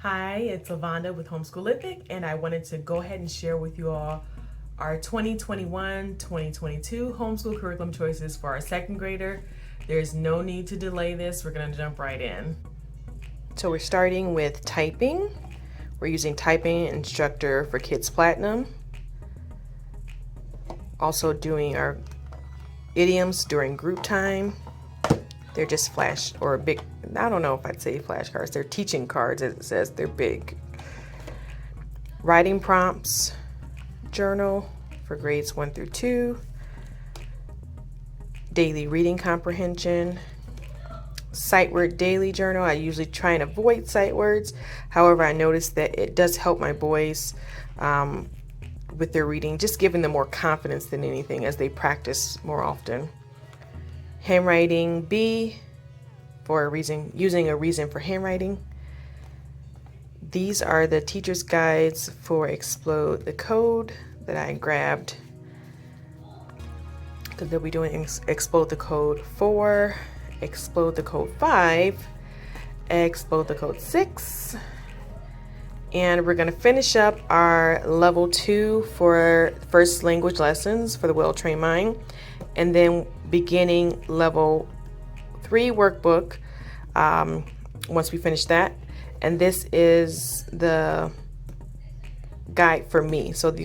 Hi, it's LaVonda with Homeschoolific, and I wanted to go ahead and share with you all our 2021-2022 homeschool curriculum choices for our second grader. There's no need to delay this. We're going to jump right in. So we're starting with typing. We're using Typing Instructor for Kids Platinum. Also doing our idioms during group time. They're just flash or big, I don't know if I'd say flashcards. They're teaching cards, as it says. They're big. Writing prompts journal for grades 1 through 2. Daily reading comprehension. Sight word daily journal. I usually try and avoid sight words. However, I noticed that it does help my boys with their reading, just giving them more confidence than anything as they practice more often. Handwriting B for a reason, using a reason for handwriting. These are the teacher's guides for Explode the Code that I grabbed, because they'll be doing Explode the Code 4, Explode the Code 5, Explode the Code 6, and we're going to finish up our level 2 for first language lessons for the well-trained mind, and then beginning level 3 workbook once we finish that. And this is the guide for me. So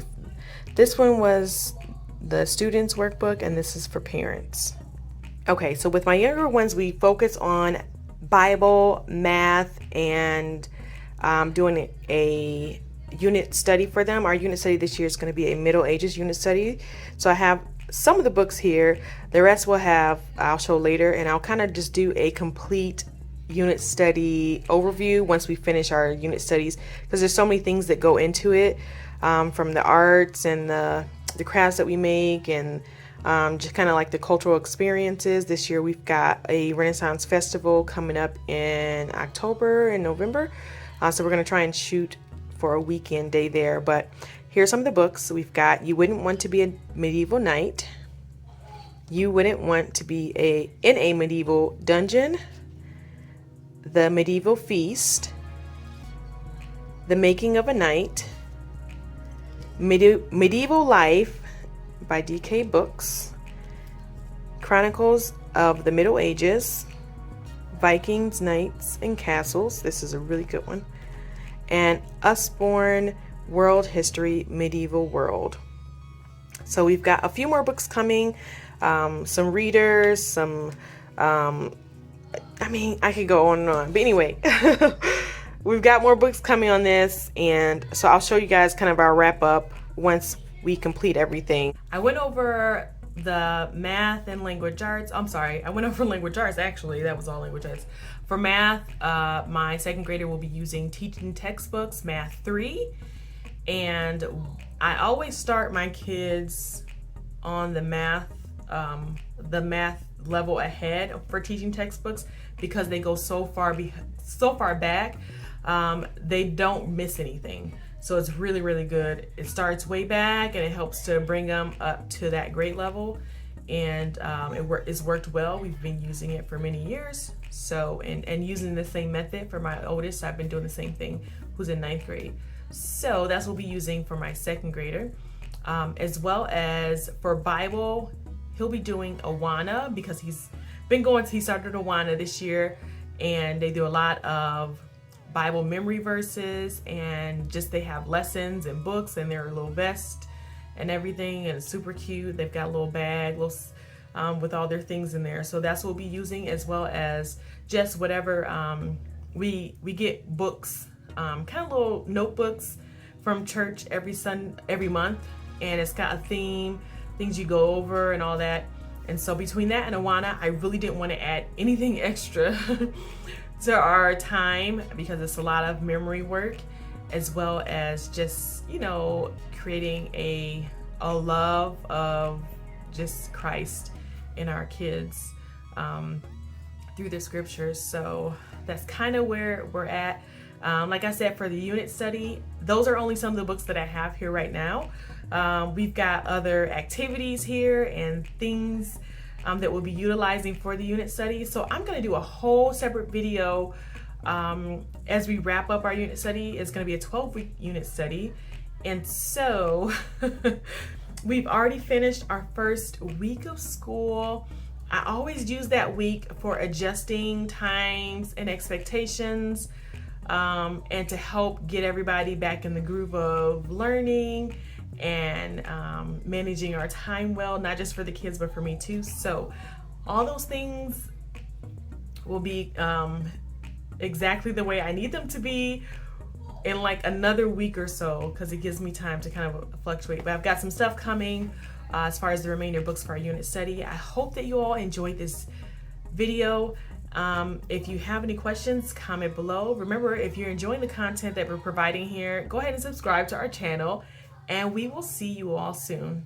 this one was the students workbook, and this is for parents. Okay, so with my younger ones, we focus on Bible, math, and doing a unit study for them. Our unit study this year is going to be a Middle Ages unit study. So I have some of the books here. The rest I'll show later, and I'll kind of just do a complete unit study overview once we finish our unit studies, because there's so many things that go into it, from the arts and the crafts that we make, and just kind of like the cultural experiences. This year we've got a Renaissance Festival coming up in October and November, so we're going to try and shoot for a weekend day there. But here's some of the books. We've got You Wouldn't Want to Be a Medieval Knight, You Wouldn't Want to Be in a Medieval Dungeon, The Medieval Feast, The Making of a Knight, Medieval Life by D.K. Books, Chronicles of the Middle Ages, Vikings, Knights, and Castles. This is a really good one. And Usborne World History, Medieval World. So we've got a few more books coming, some readers, some, I could go on and on. But anyway, we've got more books coming on this. And so I'll show you guys kind of our wrap up once we complete everything. I went over the math and language arts. I went over language arts, actually. That was all language arts. For math, my second grader will be using Teaching Textbooks, Math 3. And I always start my kids on the math level ahead for Teaching Textbooks, because they go so far back, they don't miss anything. So it's really, really good. It starts way back, and it helps to bring them up to that grade level. And it's worked well. We've been using it for many years. So, and using the same method for my oldest, I've been doing the same thing, who's in 9th grade. So that's what we'll be using for my second grader. As well as for Bible, he'll be doing Awana, because he started Awana this year, and they do a lot of Bible memory verses, and just they have lessons and books, and their little vest and everything, and it's super cute. They've got a little bag with all their things in there. So that's what we'll be using, as well as just whatever we get books, kind of little notebooks from church every month, and it's got a theme, things you go over and all that. And so between that and Awana, I really didn't want to add anything extra to our time, because it's a lot of memory work, as well as just, creating a love of just Christ in our kids through the scriptures. So that's kind of where we're at. Like I said, for the unit study, those are only some of the books that I have here right now. We've got other activities here and things that we'll be utilizing for the unit study. So I'm going to do a whole separate video as we wrap up our unit study. It's going to be a 12-week unit study. And so we've already finished our first week of school. I always use that week for adjusting times and expectations, and to help get everybody back in the groove of learning and managing our time well, not just for the kids, but for me too. So all those things will be exactly the way I need them to be in like another week or so, because it gives me time to kind of fluctuate. But I've got some stuff coming as far as the remainder books for our unit study. I hope that you all enjoyed this video. If you have any questions, comment below. Remember, if you're enjoying the content that we're providing here, go ahead and subscribe to our channel, and we will see you all soon.